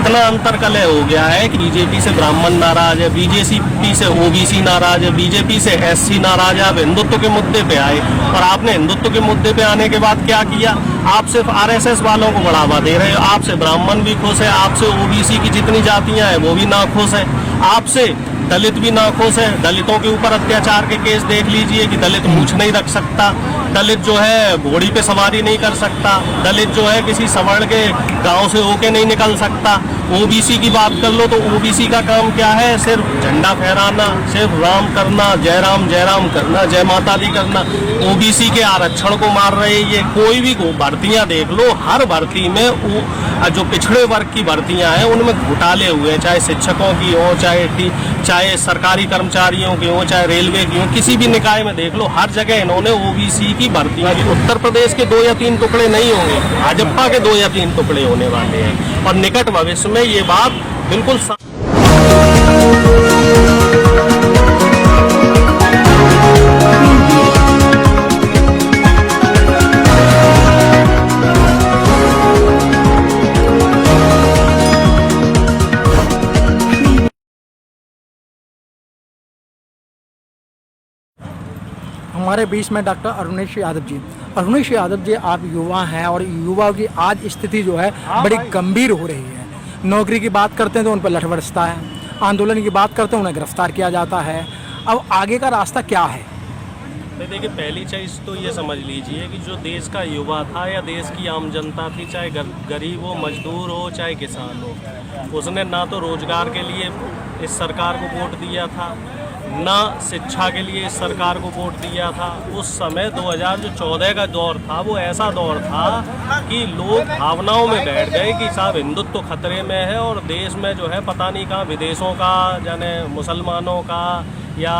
इतना अंतर कलह हो गया है कि बीजेपी से ब्राह्मण नाराज है, बीजेपी से ओबीसी नाराज है, बीजेपी से एससी नाराज है। आप हिंदुत्व के मुद्दे पे आए और आपने हिंदुत्व के मुद्दे पे आने के बाद क्या किया? आप सिर्फ आरएसएस वालों को बढ़ावा दे रहे हो। आपसे ब्राह्मण भी खुश है, आपसे ओबीसी की जितनी जातियां हैं वो भी नाखुश है, आपसे दलित भी नाखुश है। दलितों के ऊपर अत्याचार के केस देख लीजिए कि दलित मूछ नहीं रख सकता, दलित जो है घोड़ी पे सवारी नहीं कर सकता, दलित जो है किसी सवर्ण के गांव से होके नहीं निकल सकता। ओबीसी की बात कर लो तो ओबीसी का काम क्या है? सिर्फ झंडा फहराना, सिर्फ राम करना, जय राम करना, जय माता दी करना। ओबीसी के आरक्षण को मार रहे ये। कोई भी भर्तियां देख लो, हर भर्ती में जो पिछड़े वर्ग की भर्तियां हैं उनमें घोटाले हुए, चाहे शिक्षकों की हो, चाहे सरकारी कर्मचारियों की हो, चाहे रेलवे की हो, किसी भी निकाय में देख लो, हर जगह इन्होंने ओबीसी की भर्तियां की। उत्तर प्रदेश के 2 या 3 टुकड़े नहीं होंगे, भाजपा के 2 या 3 टुकड़े होने वाले हैं और निकट भविष्य में ये बात बिल्कुल हमारे बीच में डॉक्टर अरुणेश यादव जी। अरुणेश यादव जी, आप युवा हैं और युवाओं की आज स्थिति जो है बड़ी गंभीर हो रही है। नौकरी की बात करते हैं तो उन पर लठ बरसता है, आंदोलन की बात करते हैं उन्हें गिरफ्तार किया जाता है। अब आगे का रास्ता क्या है? देखिए, पहली चीज़ तो ये समझ लीजिए कि जो देश का युवा था या देश की आम जनता थी, चाहे गरीब हो, मजदूर हो, चाहे किसान हो, उसने ना तो रोजगार के लिए इस सरकार को वोट दिया था, ना शिक्षा के लिए इस सरकार को वोट दिया था। उस समय 2014 का दौर था, वो ऐसा दौर था कि लोग भावनाओं में बैठ गए कि साहब हिंदुत्व तो खतरे में है और देश में जो है पता नहीं कहाँ विदेशों का, जाने मुसलमानों का या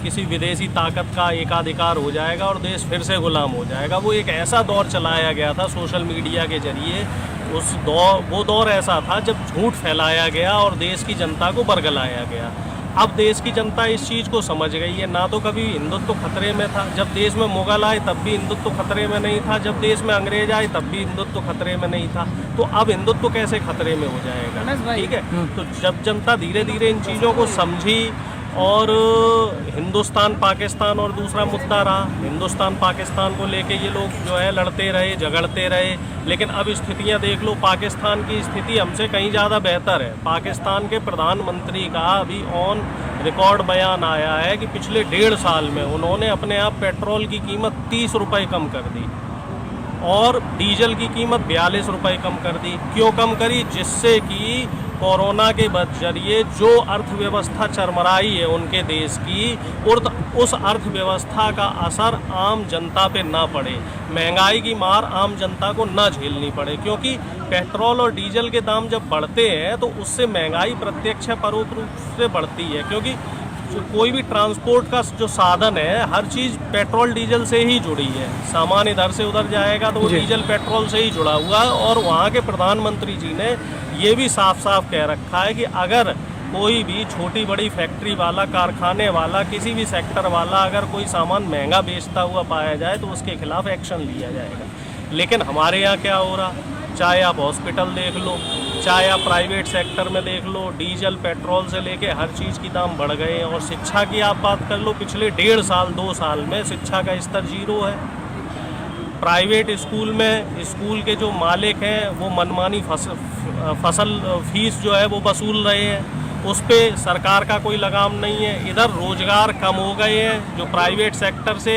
किसी विदेशी ताकत का एकाधिकार हो जाएगा और देश फिर से गुलाम हो जाएगा। वो एक ऐसा दौर चलाया गया था सोशल मीडिया के जरिए। वो दौर ऐसा था जब झूठ फैलाया गया और देश की जनता को बरगलाया गया। अब देश की जनता इस चीज़ को समझ गई है। ना तो कभी हिंदुत्व खतरे में था, जब देश में मुगल आए तब भी हिंदुत्व खतरे में नहीं था, जब देश में अंग्रेज आए तब भी हिंदुत्व खतरे में नहीं था, तो अब हिंदुत्व कैसे खतरे में हो जाएगा? ठीक है, तो जब जनता धीरे धीरे इन चीज़ों को समझी और हिंदुस्तान पाकिस्तान और दूसरा मुद्दा रहा, हिंदुस्तान पाकिस्तान को लेके ये लोग जो है लड़ते रहे, झगड़ते रहे। लेकिन अब स्थितियां देख लो, पाकिस्तान की स्थिति हमसे कहीं ज़्यादा बेहतर है। पाकिस्तान के प्रधानमंत्री का अभी ऑन रिकॉर्ड बयान आया है कि पिछले 1.5 साल में उन्होंने अपने आप पेट्रोल की कीमत 30 रुपये कम कर दी और डीजल की कीमत 42 रुपये कम कर दी। क्यों कम करी? जिससे कि कोरोना के जरिए जो अर्थव्यवस्था चरमराई है उनके देश की, उस अर्थव्यवस्था का असर आम जनता पे ना पड़े, महंगाई की मार आम जनता को ना झेलनी पड़े। क्योंकि पेट्रोल और डीजल के दाम जब बढ़ते हैं तो उससे महंगाई प्रत्यक्ष परोक्ष रूप से बढ़ती है। क्योंकि कोई भी ट्रांसपोर्ट का जो साधन है, हर चीज़ पेट्रोल डीजल से ही जुड़ी है। सामान इधर से उधर जाएगा तो वो डीजल पेट्रोल से ही जुड़ा हुआ है। और वहाँ के प्रधानमंत्री जी ने ये भी साफ साफ कह रखा है कि अगर कोई भी छोटी बड़ी फैक्ट्री वाला, कारखाने वाला, किसी भी सेक्टर वाला अगर कोई सामान महंगा बेचता हुआ पाया जाए तो उसके खिलाफ एक्शन लिया जाएगा। लेकिन हमारे यहाँ क्या हो रहा, चाहे आप हॉस्पिटल देख लो, चाहे आप प्राइवेट सेक्टर में देख लो, डीजल पेट्रोल से लेके हर चीज़ की दाम बढ़ गए हैं। और शिक्षा की आप बात कर लो, पिछले 1.5 साल 2 साल में शिक्षा का स्तर 0 है। प्राइवेट स्कूल में स्कूल के जो मालिक हैं वो मनमानी फसल फीस जो है वो वसूल रहे हैं, उस पर सरकार का कोई लगाम नहीं है। इधर रोजगार कम हो गए हैं, जो प्राइवेट सेक्टर से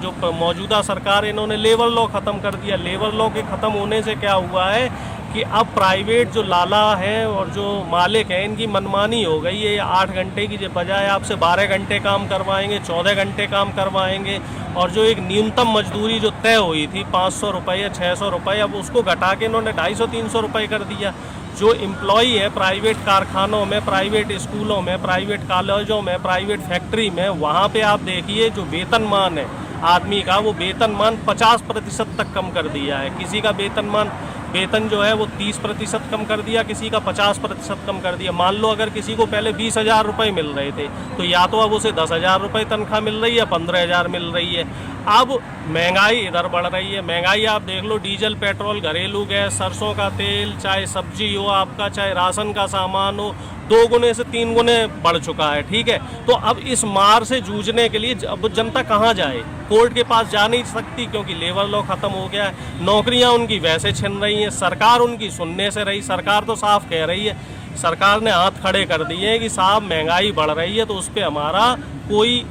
जो मौजूदा सरकार, इन्होंने लेबर लॉ ख़त्म कर दिया। लेबर लॉ के ख़त्म होने से क्या हुआ है कि अब प्राइवेट जो लाला हैं और जो मालिक हैं इनकी मनमानी हो गई है। 8 घंटे की बजाय आपसे 12 घंटे काम करवाएंगे, 14 घंटे काम करवाएंगे। और जो एक न्यूनतम मजदूरी जो तय हुई थी 500 रुपये या 600 रुपये, अब उसको घटा के इन्होंने 250-300 रुपये कर दिया। जो एम्प्लॉई है प्राइवेट कारखानों में, प्राइवेट स्कूलों में, प्राइवेट कॉलेजों में, प्राइवेट फैक्ट्री में, वहाँ पे आप देखिए जो वेतनमान है आदमी का, वो वेतनमान 50% तक कम कर दिया है। किसी का वेतनमान वेतन जो है वो 30% कम कर दिया, किसी का 50% कम कर दिया। मान लो अगर किसी को पहले 20,000 रुपये मिल रहे थे तो या तो अब उसे 10,000 रुपये तनख्वाह मिल रही है, 15,000 मिल रही है। अब महंगाई इधर बढ़ रही है। महंगाई आप देख लो, डीजल, पेट्रोल, घरेलू गैस, सरसों का तेल, चाहे सब्जी हो आपका, चाहे राशन का सामान हो, 2 गुने से 3 गुने बढ़ चुका है। ठीक है, तो अब इस मार से जूझने के लिए अब जनता कहाँ जाए? कोर्ट के पास जा नहीं सकती क्योंकि लेबर लॉ खत्म हो गया है। नौकरियां उनकी वैसे छिन रही हैं, सरकार उनकी सुनने से रही। सरकार तो साफ कह रही है, सरकार ने हाथ खड़े कर दिए हैं कि साहब महंगाई बढ़ रही है तो उस पर हमारा कोई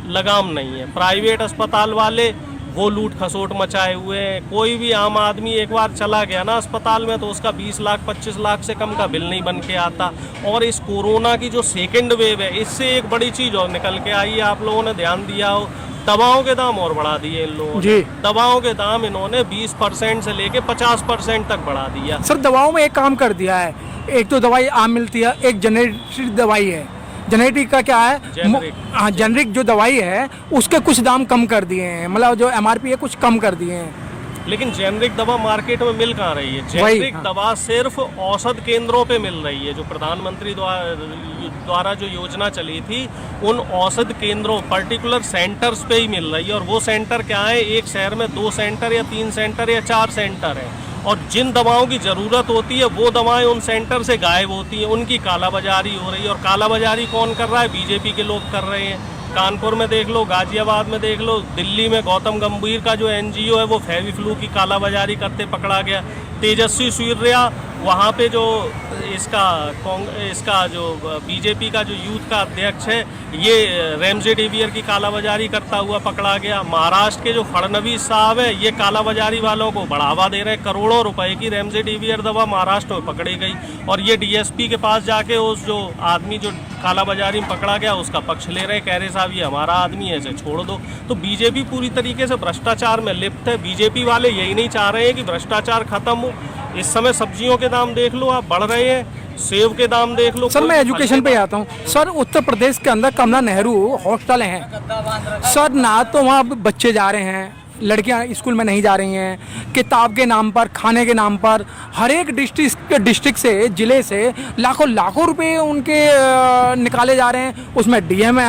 लगाम नहीं है। प्राइवेट अस्पताल वाले वो लूट खसोट मचाए हुए हैं। कोई भी आम आदमी एक बार चला गया ना अस्पताल में तो उसका 20 लाख 25 लाख से कम का बिल नहीं बन के आता। और इस कोरोना की जो सेकेंड वेव है, इससे एक बड़ी चीज़ और निकल के आई है, आप लोगों ने ध्यान दिया हो, दवाओं के दाम और बढ़ा दिए इन लोगों ने। दवाओं के दाम इन्होंने 20% से लेके 50% तक बढ़ा दिया। सर दवाओं में एक काम कर दिया है, एक तो दवाई आम मिलती है, एक जेनेरिक दवाई है। जेनेरिक का क्या है? हाँ, जेनेरिक जो दवाई है उसके कुछ दाम कम कर दिए हैं, मतलब जो MRP है कुछ कम कर दिए हैं। लेकिन जेनेरिक दवा मार्केट में मिल कहाँ रही है? जेनेरिक दवा सिर्फ औषध केंद्रों पे मिल रही है। जो प्रधानमंत्री द्वारा जो योजना चली थी, उन औषध केंद्रों, पर्टिकुलर सेंटर्स पे ही मिल रही है। और वो सेंटर क्या है? एक शहर में 2 सेंटर या 3 सेंटर या 4 सेंटर है। और जिन दवाओं की ज़रूरत होती है वो दवाएं उन सेंटर से गायब होती हैं, उनकी कालाबाजारी हो रही है। और कालाबाजारी कौन कर रहा है? बीजेपी के लोग कर रहे हैं। कानपुर में देख लो, गाजियाबाद में देख लो, दिल्ली में गौतम गंभीर का जो NGO है वो फेविफ्लू की कालाबाजारी करते पकड़ा गया। तेजस्वी सूर्या वहाँ पे जो इसका जो बीजेपी का जो यूथ का अध्यक्ष है, ये रेमडेसिविर की कालाबाजारी करता हुआ पकड़ा गया। महाराष्ट्र के जो फडणवीस साहब है, ये कालाबाजारी वालों को बढ़ावा दे रहे। करोड़ों रुपए की रेमडेसिविर दवा महाराष्ट्र में पकड़ी गई और ये DSP के पास जाके उस जो आदमी जो कालाबाजारी में पकड़ा गया उसका पक्ष ले रहे, कह रहे साहब ये हमारा आदमी है, इसे छोड़ दो। तो बीजेपी पूरी तरीके से भ्रष्टाचार में लिप्त है। बीजेपी वाले यही नहीं चाह रहे हैं कि भ्रष्टाचार खत्म हो। इस समय सब्जियों के दाम देख लो आप, बढ़ रहे हैं। सेब के दाम देख लो। सर मैं एजुकेशन पे आता हूँ। सर उत्तर प्रदेश के अंदर कमला नेहरू हॉस्टल हैं सर, ना तो वहाँ बच्चे जा रहे हैं, लड़कियां स्कूल में नहीं जा रही हैं। किताब के नाम पर, खाने के नाम पर, हर एक डिस्ट्रिक्ट से, जिले से लाखों रुपए उनके निकाले जा रहे हैं। उसमें DM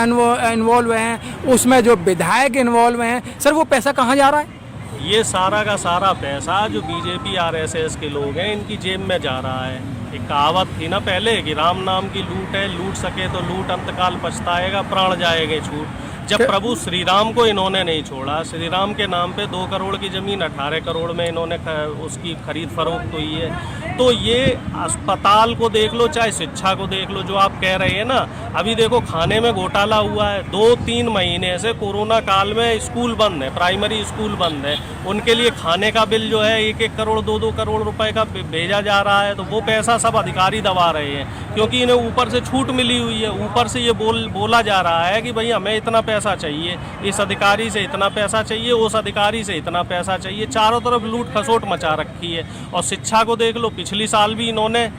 इन्वॉल्व हैं, उसमें जो विधायक इन्वॉल्व हैं। सर वो पैसा कहाँ जा रहा है? ये सारा का सारा पैसा जो BJP RSS के लोग हैं इनकी जेब में जा रहा है। एक कहावत थी ना पहले कि राम नाम की लूट है, लूट सके तो लूट, अंतकाल पछताएगा, प्राण जाएंगे छूट। जब प्रभु श्री राम को इन्होंने नहीं छोड़ा, श्री राम के नाम पे 2 करोड़ की ज़मीन 18 करोड़ में इन्होंने उसकी खरीद फरोख्त हुई है। तो ये अस्पताल को देख लो, चाहे शिक्षा को देख लो, जो आप कह रहे हैं ना, अभी देखो खाने में घोटाला हुआ है। 2-3 महीने से कोरोना काल में स्कूल बंद है, प्राइमरी स्कूल बंद है। उनके लिए खाने का बिल जो है 1-1 करोड़ 2-2 करोड़ रुपए का भेजा जा रहा है। तो वो पैसा सब अधिकारी दबा रहे हैं क्योंकि इन्हें ऊपर से छूट मिली हुई है। ऊपर से ये बोला जा रहा है कि भाई हमें इतना पैसा चाहिए, इस अधिकारी से इतना पैसा चाहिए, उस अधिकारी से इतना पैसा चाहिए। चारों तरफ लूट खसोट मचा रखी है। और शिक्षा को देख लो, पिछली साल भी इन्होंने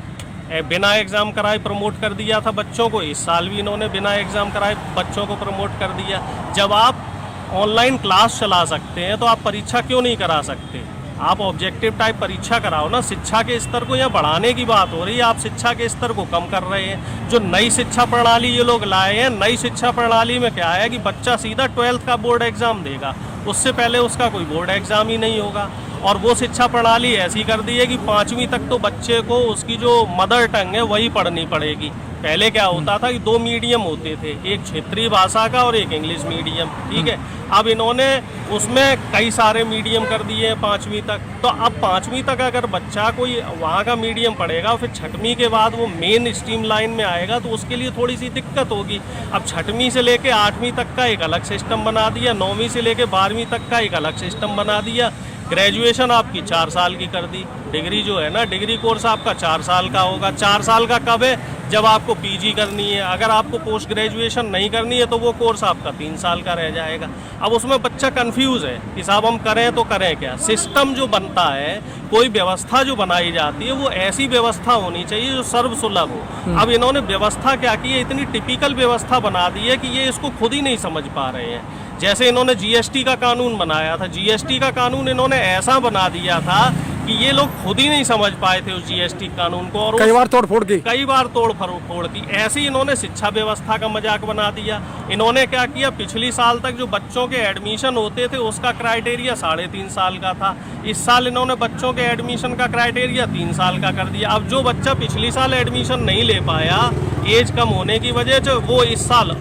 बिना एग्ज़ाम कराए प्रमोट कर दिया था बच्चों को, इस साल भी इन्होंने बिना एग्ज़ाम कराए बच्चों को प्रमोट कर दिया। जब आप ऑनलाइन क्लास चला सकते हैं तो आप परीक्षा क्यों नहीं करा सकते? आप ऑब्जेक्टिव टाइप परीक्षा कराओ ना। शिक्षा के स्तर को यहाँ बढ़ाने की बात हो रही है, आप शिक्षा के स्तर को कम कर रहे हैं। जो नई शिक्षा प्रणाली ये लोग लाए हैं, नई शिक्षा प्रणाली में क्या है कि बच्चा सीधा 12th का बोर्ड एग्ज़ाम देगा, उससे पहले उसका कोई बोर्ड एग्ज़ाम ही नहीं होगा। और वो शिक्षा प्रणाली ऐसी कर दी है कि 5वीं तक तो बच्चे को उसकी जो मदर टंग है वही पढ़नी पड़ेगी। पहले क्या होता था कि 2 मीडियम होते थे, एक क्षेत्रीय भाषा का और एक इंग्लिश मीडियम, ठीक है। अब इन्होंने उसमें कई सारे मीडियम कर दिए हैं 5वीं तक। तो अब 5वीं तक अगर बच्चा कोई वहाँ का मीडियम पढ़ेगा, फिर 6वीं के बाद वो मेन स्ट्रीम लाइन में आएगा तो उसके लिए थोड़ी सी दिक्कत होगी। अब 6वीं से लेके 8वीं तक का एक अलग सिस्टम बना दिया, 9वीं से लेके 12वीं तक का एक अलग सिस्टम बना दिया। ग्रेजुएशन आपकी 4 साल की कर दी। डिग्री जो है ना, डिग्री कोर्स आपका 4 साल का होगा। 4 साल का कब है? जब आपको PG करनी है। अगर आपको पोस्ट ग्रेजुएशन नहीं करनी है तो वो कोर्स आपका 3 साल का रह जाएगा। अब उसमें बच्चा कंफ्यूज है कि साहब हम करें तो करें क्या। सिस्टम जो बनता है, कोई व्यवस्था जो बनाई जाती है, वो ऐसी व्यवस्था होनी चाहिए जो सर्वसुलभ हो। अब इन्होंने व्यवस्था क्या की है, इतनी टिपिकल व्यवस्था बना दी है कि ये इसको खुद ही नहीं समझ पा रहे हैं। जैसे इन्होंने GST का कानून बनाया था, GST का कानून इन्होंने ऐसा बना दिया था कि ये लोग खुद ही नहीं समझ पाए थे उस जीएसटी कानून को, और कई बार तोड़फोड़ की। कई बार तोड़ फोड़ की। ऐसे ही इन्होंने शिक्षा व्यवस्था का मजाक बना दिया। इन्होंने क्या किया, पिछली साल तक जो बच्चों के एडमिशन होते थे उसका क्राइटेरिया 3.5 साल का था। इस साल इन्होंने बच्चों के एडमिशन का क्राइटेरिया 3 साल का कर दिया। अब जो बच्चा पिछली साल एडमिशन नहीं ले पाया एज कम होने की वजह से, वो इस साल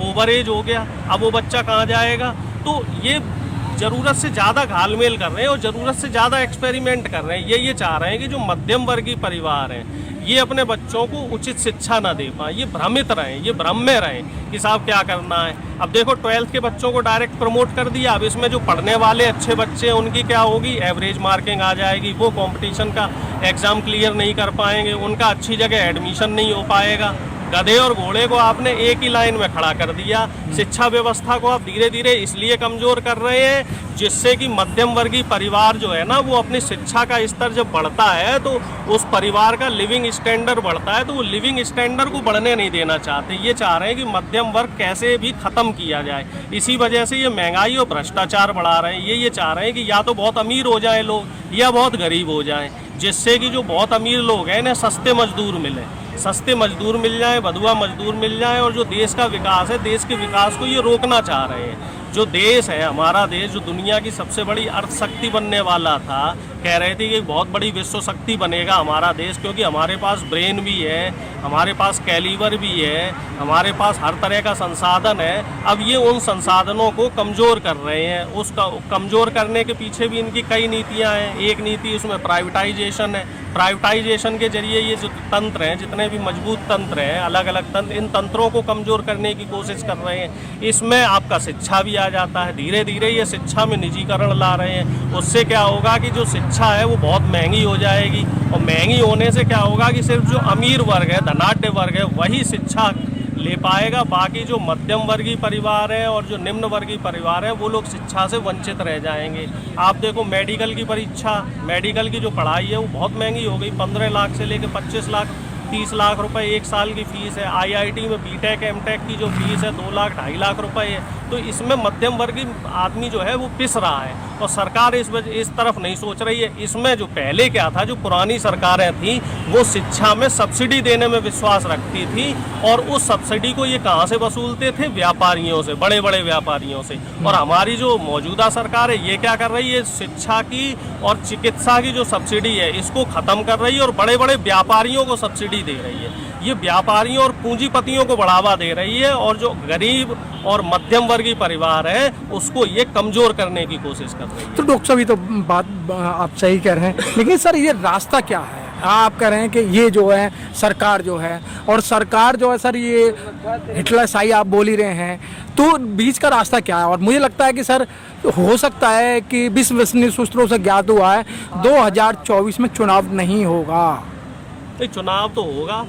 ओवर एज हो गया, अब वो बच्चा कहाँ जाएगा। तो ये ज़रूरत से ज़्यादा घालमेल कर रहे हैं और ज़रूरत से ज़्यादा एक्सपेरिमेंट कर रहे हैं। ये चाह रहे हैं कि जो मध्यम वर्गीय परिवार हैं ये अपने बच्चों को उचित शिक्षा ना दे पाए, ये भ्रमित रहें, ये भ्रम में रहें कि साहब क्या करना है। अब देखो 12th के बच्चों को डायरेक्ट प्रमोट कर दिया। अब इसमें जो पढ़ने वाले अच्छे बच्चे हैं उनकी क्या होगी, एवरेज मार्किंग आ जाएगी, वो कंपटीशन का एग्ज़ाम क्लियर नहीं कर पाएंगे, उनका अच्छी जगह एडमिशन नहीं हो पाएगा। गधे और घोड़े को आपने एक ही लाइन में खड़ा कर दिया। शिक्षा व्यवस्था को आप धीरे धीरे इसलिए कमज़ोर कर रहे हैं जिससे कि मध्यम वर्गीय परिवार जो है ना, वो अपनी शिक्षा का स्तर जब बढ़ता है तो उस परिवार का लिविंग स्टैंडर्ड बढ़ता है, तो वो लिविंग स्टैंडर्ड को बढ़ने नहीं देना चाहते। ये चाह रहे हैं कि मध्यम वर्ग कैसे भी ख़त्म किया जाए। इसी वजह से ये महंगाई और भ्रष्टाचार बढ़ा रहे हैं। ये चाह रहे हैं कि या तो बहुत अमीर हो जाए लोग या बहुत गरीब हो जाएं, जिससे कि जो बहुत अमीर लोग हैं इन्हें सस्ते मजदूर मिले, सस्ते मजदूर मिल जाएं, बधुआ मजदूर मिल जाएं। और जो देश का विकास है, देश के विकास को ये रोकना चाह रहे हैं। जो देश है हमारा देश, जो दुनिया की सबसे बड़ी अर्थशक्ति बनने वाला था, कह रहे थे कि बहुत बड़ी विश्व शक्ति बनेगा हमारा देश, क्योंकि हमारे पास ब्रेन भी है, हमारे पास कैलिबर भी है, हमारे पास हर तरह का संसाधन है। अब ये उन संसाधनों को कमज़ोर कर रहे हैं। उसका कमज़ोर करने के पीछे भी इनकी कई नीतियाँ हैं। एक नीति उसमें प्राइवेटाइजेशन है। प्राइवेटाइजेशन के जरिए ये जो तंत्र हैं, जितने भी मजबूत तंत्र हैं, अलग अलग तंत्र, इन तंत्रों को कमज़ोर करने की कोशिश कर रहे हैं। इसमें आपका शिक्षा भी आ जाता है। धीरे धीरे ये शिक्षा में निजीकरण ला रहे हैं। उससे क्या होगा कि जो शिक्षा है वो बहुत महंगी हो जाएगी, और महंगी होने से क्या होगा कि सिर्फ जो अमीर वर्ग है, धनाढ्य वर्ग है, वही शिक्षा ले पाएगा। बाकी जो मध्यम वर्गीय परिवार है और जो निम्न वर्गीय परिवार है वो लोग शिक्षा से वंचित रह जाएंगे। आप देखो मेडिकल की परीक्षा, मेडिकल की जो पढ़ाई है वो बहुत महंगी हो गई। 15 लाख से लेकर 25 लाख 30 लाख रुपए एक साल की फ़ीस है। आईआईटी में बीटेक एमटेक की जो फीस है 2 लाख 2.5 लाख रुपए है। तो इसमें मध्यम वर्गीय आदमी जो है वो पिस रहा है, और सरकार इस तरफ नहीं सोच रही है। इसमें जो पहले क्या था, जो पुरानी सरकारें थी वो शिक्षा में सब्सिडी देने में विश्वास रखती थी, और उस सब्सिडी को ये कहाँ से वसूलते थे, व्यापारियों से, बड़े बड़े व्यापारियों से। और हमारी जो मौजूदा सरकार है ये क्या कर रही है, शिक्षा की और चिकित्सा की जो सब्सिडी है इसको ख़त्म कर रही है और बड़े बड़े व्यापारियों को सब्सिडी दे रही है। ये व्यापारियों और पूंजीपतियों को बढ़ावा दे रही है, और जो गरीब और मध्यम वर्गीय परिवार है उसको ये कमज़ोर करने की कोशिश कर रही है। तो डॉक्टर साहब ये तो बात आप सही कह रहे हैं, लेकिन सर ये रास्ता क्या है? आप कह रहे हैं कि ये जो है सरकार जो है, और सरकार जो है सर ये हिटलरशाही आप बोल ही रहे हैं, तो बीच का रास्ता क्या है? और मुझे लगता है कि सर हो सकता है कि विश्वसनीय सूत्रों से ज्ञात हुआ है 2024 में चुनाव नहीं होगा। चुनाव तो होगा,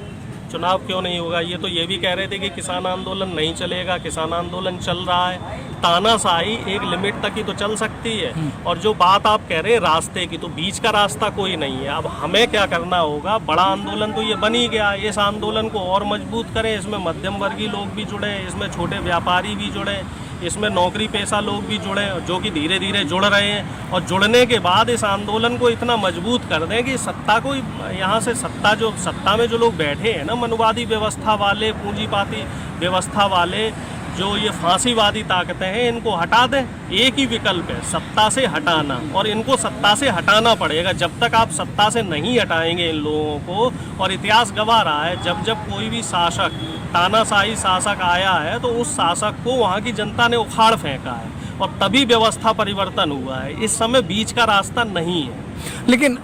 चुनाव क्यों नहीं होगा। ये भी कह रहे थे कि किसान आंदोलन नहीं चलेगा, किसान आंदोलन चल रहा है। तानाशाही एक लिमिट तक ही तो चल सकती है। और जो बात आप कह रहे हैं रास्ते की, तो बीच का रास्ता कोई नहीं है। अब हमें क्या करना होगा, बड़ा आंदोलन तो ये बन ही गया, इस आंदोलन को और मजबूत करें। इसमें मध्यम वर्गीय लोग भी जुड़े, इसमें छोटे व्यापारी भी जुड़े, इसमें नौकरी पेशा लोग भी जुड़े, जो कि धीरे धीरे जुड़ रहे हैं। और जुड़ने के बाद इस आंदोलन को इतना मजबूत कर दें कि सत्ता को, यहाँ से सत्ता में जो लोग बैठे हैं ना, मनुवादी व्यवस्था वाले, पूंजीपाती व्यवस्था वाले, जो ये फांसीवादी ताकतें हैं, इनको हटा दें। एक ही विकल्प है, सत्ता से हटाना, और इनको सत्ता से हटाना पड़ेगा। जब तक आप सत्ता से नहीं हटाएंगे इन लोगों को, और इतिहास गवाह रहा है जब जब कोई भी शासक, तानाशाही शासक आया है तो उस शासक को वहाँ की जनता ने उखाड़ फेंका है, और तभी व्यवस्था परिवर्तन हुआ है। इस समय बीच का रास्ता नहीं है। लेकिन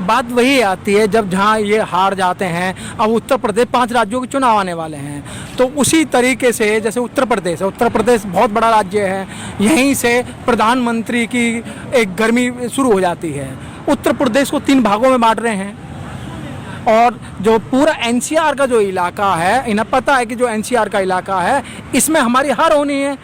बात वही आती है जब जहाँ ये हार जाते हैं। अब उत्तर प्रदेश 5 राज्यों के चुनाव आने वाले हैं, तो उसी तरीके से जैसे उत्तर प्रदेश बहुत बड़ा राज्य है, यहीं से प्रधानमंत्री की एक गर्मी शुरू हो जाती है। उत्तर प्रदेश को 3 भागों में बांट रहे हैं, और जो पूरा एनसीआर का जो इलाका है, इन्हें पता है कि जो एनसीआर का इलाका है इसमें हमारी हार होनी है,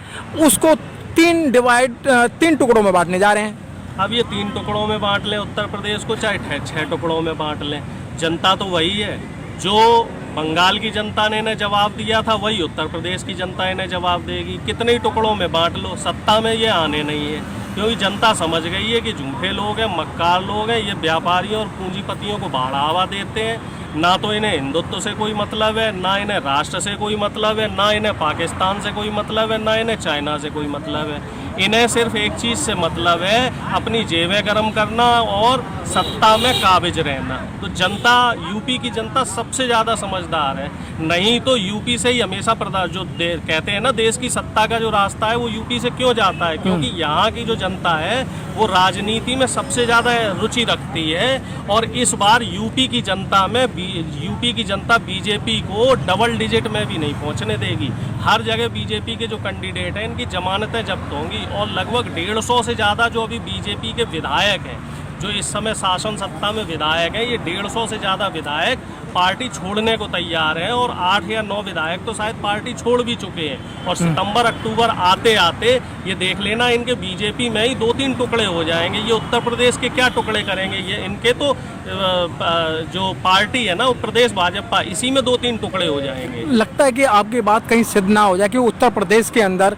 उसको 3 टुकड़ों में बांटने जा रहे हैं। अब ये 3 टुकड़ों में बांट लें उत्तर प्रदेश को, चाहे 6 टुकड़ों में बांट लें, जनता तो वही है। जो बंगाल की जनता ने जवाब दिया था वही उत्तर प्रदेश की जनता ने जवाब देगी। कितने टुकड़ों में बांट लो, सत्ता में ये आने नहीं है। क्योंकि जनता समझ गई है कि झूठे लोग हैं, मक्कार लोग हैं, ये व्यापारियों और पूंजीपतियों को बढ़ावा देते हैं। ना तो इन्हें हिंदुत्व से कोई मतलब है, ना इन्हें राष्ट्र से कोई मतलब है, ना इन्हें पाकिस्तान से कोई मतलब है, ना इन्हें चाइना से कोई मतलब है। इन्हें सिर्फ एक चीज़ से मतलब है, अपनी जेबें गर्म करना और सत्ता में काबिज रहना। तो जनता, यूपी की जनता सबसे ज़्यादा समझदार है। नहीं तो यूपी से ही हमेशा कहते हैं ना, देश की सत्ता का जो रास्ता है वो यूपी से क्यों जाता है, क्योंकि यहाँ की जो जनता है वो राजनीति में सबसे ज़्यादा रुचि रखती है। और इस बार यूपी की जनता बीजेपी को डबल डिजिट में भी नहीं पहुँचने देगी। हर जगह बीजेपी के जो कैंडिडेट हैं इनकी जमानतें जब्त होंगी, और लगभग 150 से ज़्यादा जो अभी बीजेपी के विधायक हैं, जो इस समय शासन सत्ता में विधायक हैं, ये 150 से ज़्यादा विधायक पार्टी छोड़ने को तैयार हैं, और 8 या 9 विधायक तो शायद पार्टी छोड़ भी चुके हैं। और सितंबर अक्टूबर आते आते ये देख लेना, इनके बीजेपी में ही 2-3 टुकड़े हो जाएंगे। ये उत्तर प्रदेश के क्या टुकड़े करेंगे, ये इनके तो जो पार्टी है ना प्रदेश भाजपा, इसी में 2-3 टुकड़े हो जाएंगे। लगता है कि आपकी बात कहीं सिद्ध ना हो जाए कि उत्तर प्रदेश के अंदर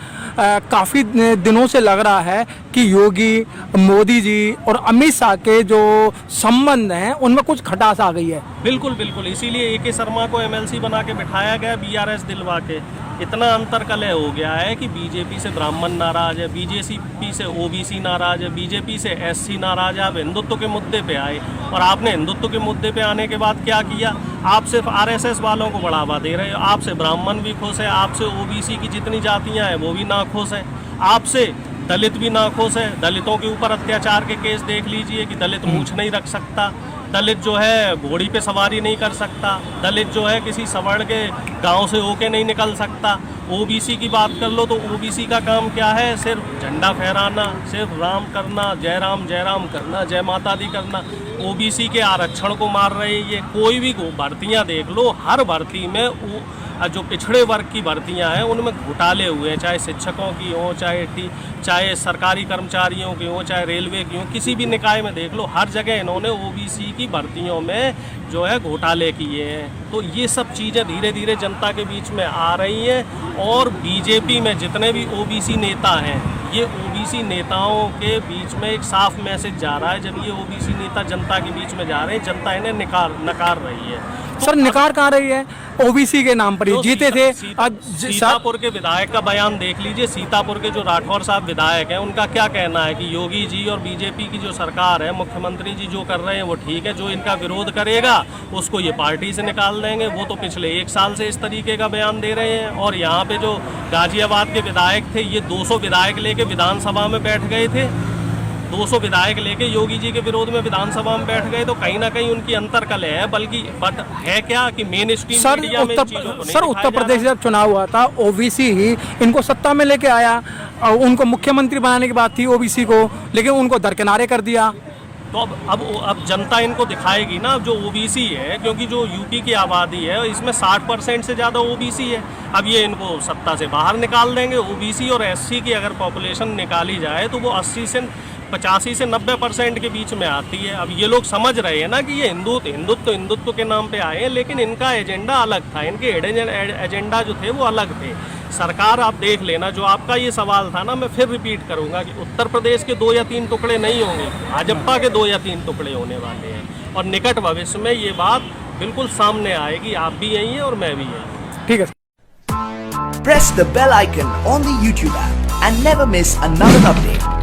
काफ़ी दिनों से लग रहा है कि योगी, मोदी जी और अमित शाह के जो संबंध हैं उनमें कुछ खटास आ गई है। बिल्कुल बिल्कुल, इसीलिए ए के शर्मा को एमएलसी बना के बिठाया गया, बीआरएस दिलवा के। इतना अंतर कलह हो गया है कि बीजेपी से ब्राह्मण नाराज है, बीजेपी से ओबीसी नाराज है, बीजेपी से एससी नाराज है। आप हिंदुत्व के मुद्दे पे आए, और आपने हिंदुत्व के मुद्दे पे आने के बाद क्या किया? आप सिर्फ आरएसएस वालों को बढ़ावा दे रहे हो। आपसे ब्राह्मण भी खुश है, आपसे ओबीसी की जितनी जातियां हैं वो भी नाखुश हैं, आपसे दलित भी नाखुश है। दलितों के ऊपर अत्याचार के केस देख लीजिए कि दलित मूछ नहीं रख सकता, दलित जो है घोड़ी पे सवारी नहीं कर सकता, दलित जो है किसी सवर्ण के गांव से होके नहीं निकल सकता। ओबीसी की बात कर लो तो ओबीसी का काम क्या है? सिर्फ झंडा फहराना, सिर्फ राम करना, जय राम करना, जय माता दी करना। ओबीसी के आरक्षण को मार रहे हैं ये। कोई भी भर्तियां देख लो, हर भर्ती में जो पिछड़े वर्ग की भर्तियां हैं उनमें घोटाले हुए हैं, चाहे शिक्षकों की हो, चाहे सरकारी कर्मचारियों की हो, चाहे रेलवे की हो, किसी भी निकाय में देख लो, हर जगह इन्होंने ओबीसी की भर्तियों में जो है घोटाले किए हैं। तो ये सब चीज़ें धीरे धीरे जनता के बीच में आ रही हैं, और बीजेपी में जितने भी ओबीसी नेता हैं, ये ओबीसी नेताओं के बीच में एक साफ मैसेज जा रहा है। जब ये ओबीसी नेता जनता के बीच में जा रहे हैं, जनता इन्हें नकार रही है। सर निकार कहाँ रही है? ओबीसी के नाम पर ही जीते थे। सीतापुर के विधायक का बयान देख लीजिए। सीतापुर के जो राठौर साहब विधायक हैं उनका क्या कहना है कि योगी जी और बीजेपी की जो सरकार है, मुख्यमंत्री जी जो कर रहे हैं वो ठीक है, जो इनका विरोध करेगा उसको ये पार्टी से निकाल देंगे। वो तो पिछले 1 साल से इस तरीके का बयान दे रहे हैं। और यहाँ पे जो गाजियाबाद के विधायक थे, ये 200 विधायक लेके विधानसभा में बैठ गए थे, 200 विधायक लेके योगी जी के विरोध में विधानसभा में बैठ गए। तो कहीं ना कहीं उनकी अंतर्कलह है, बट है क्या कि मेन स्ट्रीम मीडिया में चीजों को नहीं। सर उत्तर प्रदेश जब चुनाव हुआ था, ओबीसी ही इनको सत्ता में लेके आया, और उनको मुख्यमंत्री बनाने की बात थी ओबीसी को, लेकिन उनको दरकिनारे कर दिया। तो अब जनता इनको दिखाएगी ना, जो ओबीसी है, क्योंकि जो यूपी की आबादी है इसमें 60% से ज़्यादा ओबीसी है। अब ये इनको सत्ता से बाहर निकाल देंगे। ओबीसी और एससी की अगर पॉपुलेशन निकाली जाए तो वो 85 से 90% के बीच में आती है। अब ये लोग समझ रहे हैं ना कि ये हिंदुत्व के नाम पे आए हैं, लेकिन इनका एजेंडा अलग था, इनके एजेंडा जो थे वो अलग थे। सरकार आप देख लेना, जो आपका ये सवाल था ना, मैं फिर रिपीट करूंगा कि उत्तर प्रदेश के 2 या 3 टुकड़े नहीं होंगे, भाजपा के 2 या 3 टुकड़े होने वाले हैं। और निकट भविष्य में ये बात बिल्कुल सामने आएगी। आप भी यही हैं और मैं भी यही। ठीक है। Press the bell icon on the YouTube app and never miss another update.